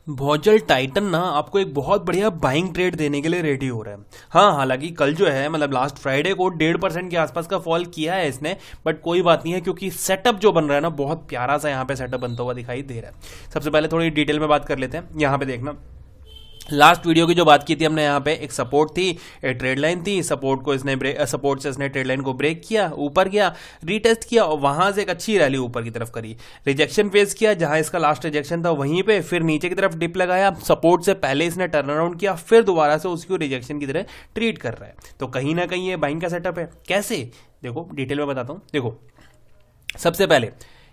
भोजल टाइटन ना आपको एक बहुत बढ़िया बाइंग ट्रेड देने के लिए रेडी हो रहा है। हाँ, हालांकि कल जो है मतलब लास्ट फ्राइडे को 1.5% के आसपास का फॉल किया है इसने, बट कोई बात नहीं है क्योंकि सेटअप जो बन रहा है ना बहुत प्यारा सा यहाँ पे सेटअप बनता हुआ दिखाई दे रहा है। सबसे पहले थोड़ी डिटेल में बात कर लेते हैं। यहाँ पे देखना, लास्ट वीडियो की जो बात की थी हमने, यहाँ पे एक सपोर्ट थी, एक ट्रेड लाइन थी। सपोर्ट से इसने ट्रेड लाइन को ब्रेक किया, ऊपर गया, रीटेस्ट किया और वहां से एक अच्छी रैली ऊपर की तरफ करी। रिजेक्शन फेस किया, जहां इसका लास्ट रिजेक्शन था वहीं पे, फिर नीचे की तरफ डिप लगाया। सपोर्ट से पहले इसने टर्न अराउंड किया, फिर दोबारा से उसको रिजेक्शन की तरह ट्रीट कर रहा है। तो कहीं ना कहीं ये बाइंग का सेटअप है। कैसे, देखो डिटेल में बताता हूं। देखो सबसे पहले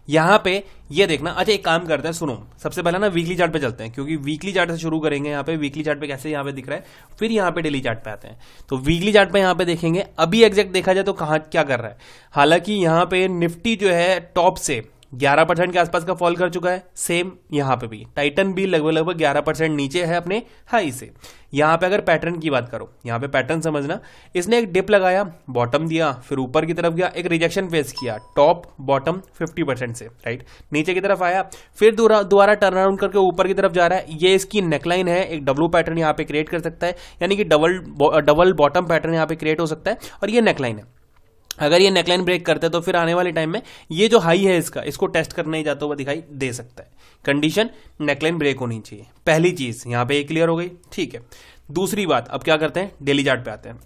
यहां पे ये देखना। अच्छा एक काम करते हैं, सुनो, सबसे पहले ना वीकली चार्ट पे चलते हैं क्योंकि वीकली चार्ट से शुरू करेंगे। यहाँ पे वीकली चार्ट पे कैसे यहाँ पे दिख रहा है, फिर यहाँ पे डेली चार्ट पे आते हैं। तो वीकली चार्ट पे यहाँ पे देखेंगे अभी एग्जैक्ट देखा जाए तो कहाँ क्या कर रहा है। हालांकि यहाँ पे निफ्टी जो है टॉप से 11% के आसपास का फॉल कर चुका है। सेम यहाँ पे भी टाइटन भी लगभग 11% नीचे है अपने हाई से। यहाँ पे अगर पैटर्न की बात करो, यहाँ पे पैटर्न समझना, इसने एक डिप लगाया, बॉटम दिया, फिर ऊपर की तरफ गया, एक रिजेक्शन फेस किया, टॉप बॉटम 50% से, राइट, नीचे की तरफ आया, फिर दोबारा टर्न अराउंड करके ऊपर की तरफ जा रहा है। ये इसकी नेकलाइन है, एक डब्ल्यू पैटर्न यहाँ पे क्रिएट कर सकता है, यानी कि डबल बॉटम पैटर्न यहाँ पे क्रिएट हो सकता है। और ये नेकलाइन है, अगर ये नेकलाइन ब्रेक करता है तो फिर आने वाले टाइम में ये जो हाई है इसको टेस्ट करने ही जाता हुआ दिखाई दे सकता है। कंडीशन नेकलाइन ब्रेक होनी चाहिए, पहली चीज यहां पे क्लियर हो गई, ठीक है। दूसरी बात, अब क्या करते हैं, डेली चार्ट पे आते हैं।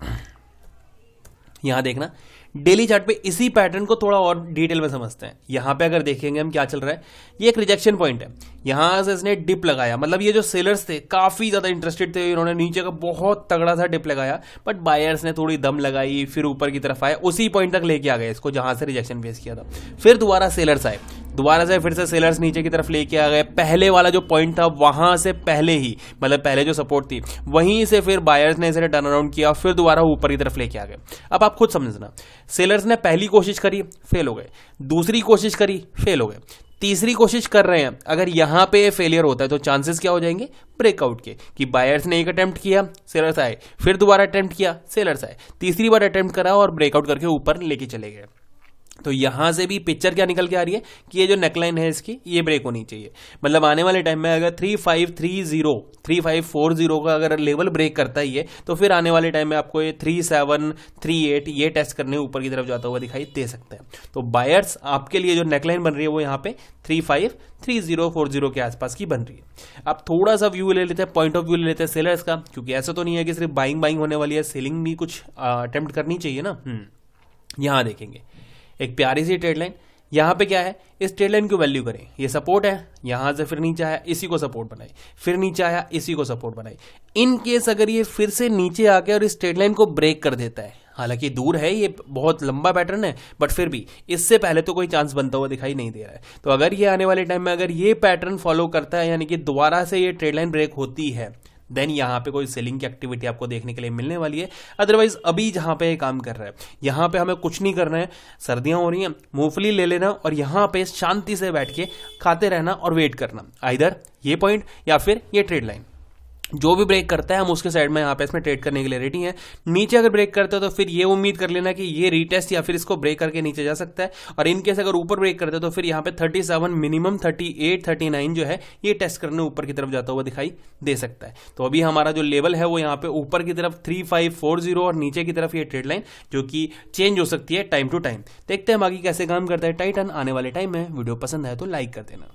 यहां देखना, डेली चार्ट पे इसी पैटर्न को थोड़ा और डिटेल में समझते हैं। यहां पे अगर देखेंगे हम क्या चल रहा है, ये एक रिजेक्शन पॉइंट है, यहां से इसने डिप लगाया, मतलब ये जो सेलर्स थे काफी ज्यादा इंटरेस्टेड थे, इन्होंने नीचे का बहुत तगड़ा सा डिप लगाया, बट बायर्स ने थोड़ी दम लगाई, फिर ऊपर की तरफ आए, उसी पॉइंट तक लेके आ गए इसको जहां से रिजेक्शन फेस किया था। फिर दोबारा सेलर्स आए, दोबारा से फिर से सेलर्स नीचे की तरफ लेके आ गए, पहले वाला जो पॉइंट था वहां से पहले ही, मतलब पहले जो सपोर्ट थी वहीं से फिर बायर्स ने इसे टर्न अराउंड किया, फिर दोबारा ऊपर की तरफ लेके आ गए। अब आप खुद समझना, सेलर्स ने पहली कोशिश करी, फेल हो गए, दूसरी कोशिश करी, फेल हो गए, तीसरी कोशिश कर रहे हैं। अगर यहां पे फेलियर होता है तो चांसेस क्या हो जाएंगे, ब्रेकआउट के, कि बायर्स ने एक अटेम्प्ट किया, सेलर्स आए, फिर दोबारा अटेम्प्ट किया, सेलर्स आए, तीसरी बार अटेम्प्ट करा और ब्रेकआउट करके ऊपर लेके चले गए। तो यहां से भी पिक्चर क्या निकल के आ रही है कि ये जो नेकलाइन है इसकी ये ब्रेक होनी चाहिए। मतलब आने वाले टाइम में अगर 3540 का अगर लेवल ब्रेक करता ही है तो फिर आने वाले टाइम में आपको ये 3738 ये टेस्ट करने ऊपर की तरफ जाता हुआ दिखाई दे सकता है। तो बायर्स आपके लिए जो नेकलाइन बन रही है वो यहाँ पे 353040 के आसपास की बन रही है। अब थोड़ा सा व्यू ले लेते हैं, पॉइंट ऑफ व्यू ले लेते हैं सेलर्स का, क्योंकि ऐसा तो नहीं है कि सिर्फ बाइंग होने वाली है, सेलिंग भी कुछ अटेम्प्ट करनी चाहिए ना। यहां देखेंगे एक प्यारी सी ट्रेड लाइन, यहां पे क्या है, इस ट्रेड लाइन की वैल्यू करें, ये सपोर्ट है, यहां से फिर नीचे आया, इसी को सपोर्ट बनाई, फिर नीचे आया, इसी को सपोर्ट बनाई। इन केस अगर ये फिर से नीचे आके और इस ट्रेड लाइन को ब्रेक कर देता है, हालांकि दूर है, ये बहुत लंबा पैटर्न है, बट फिर भी इससे पहले तो कोई चांस बनता हुआ दिखाई नहीं दे रहा है। तो अगर ये आने वाले टाइम में अगर ये पैटर्न फॉलो करता है, यानी कि दोबारा से ये ट्रेड लाइन ब्रेक होती है, देन यहां पे कोई सेलिंग की एक्टिविटी आपको देखने के लिए मिलने वाली है। अदरवाइज अभी जहां पे काम कर रहा है यहां पे हमें कुछ नहीं करना है, सर्दियां हो रही हैं, मूंगफली ले लेना और यहां पे शांति से बैठ के खाते रहना और वेट करना, आइदर ये पॉइंट या फिर ये ट्रेड लाइन जो भी ब्रेक करता है हम उसके साइड में यहाँ पे इसमें ट्रेड करने के लिए रेडी हैं। नीचे अगर ब्रेक करता है तो फिर ये उम्मीद कर लेना कि ये रीटेस्ट या फिर इसको ब्रेक करके नीचे जा सकता है, और इनकेस अगर ऊपर ब्रेक करता है तो फिर यहाँ पे 37 मिनिमम 38 39 जो है ये टेस्ट करने ऊपर की तरफ जाता हुआ दिखाई दे सकता है। तो अभी हमारा जो लेवल है वो यहाँ पे ऊपर की तरफ 3540 और नीचे की तरफ ये ट्रेड लाइन जो कि चेंज हो सकती है टाइम टू टाइम। देखते हैं बाकी कैसे काम करता है टाइटन आने वाले टाइम में। वीडियो पसंद आए तो लाइक कर देना।